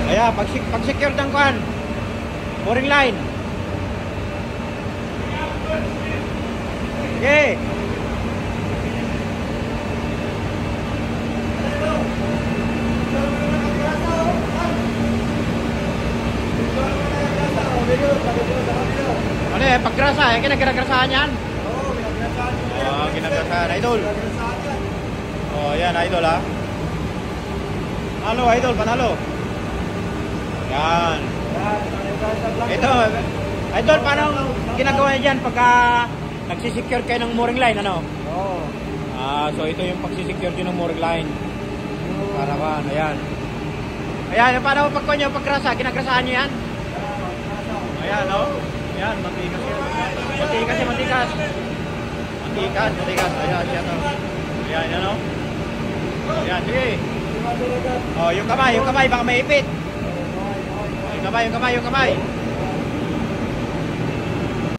Ayan, pag secure ng kuhan, mooring line. Okay. Ano eh, paggrasa eh, kinagrasahan yan? Oo, pinagrasahan nyo yan. Oo, kinagrasahan, idol. Oh, yan, idol ha. Panalo, idol, panalo. Yan. Ito, idol, paano ginagawa niya dyan pagka nagsisecure kayo ng mooring line, ano? Oo. So ito yung pagsisecure din ng mooring line. Para ka, ayan. Ayan, paano pagkuha nyo, paggrasa, kinagrasahan nyo yan? Ayan, no? Ayan, matikas yan. Matikas yan, matikas. Matikas, matikas. Ayan, siya to. Ayan, yan, no? Ayan, sige. Oh, yung kamay, baka maipit. Yung kamay, yung kamay, yung kamay.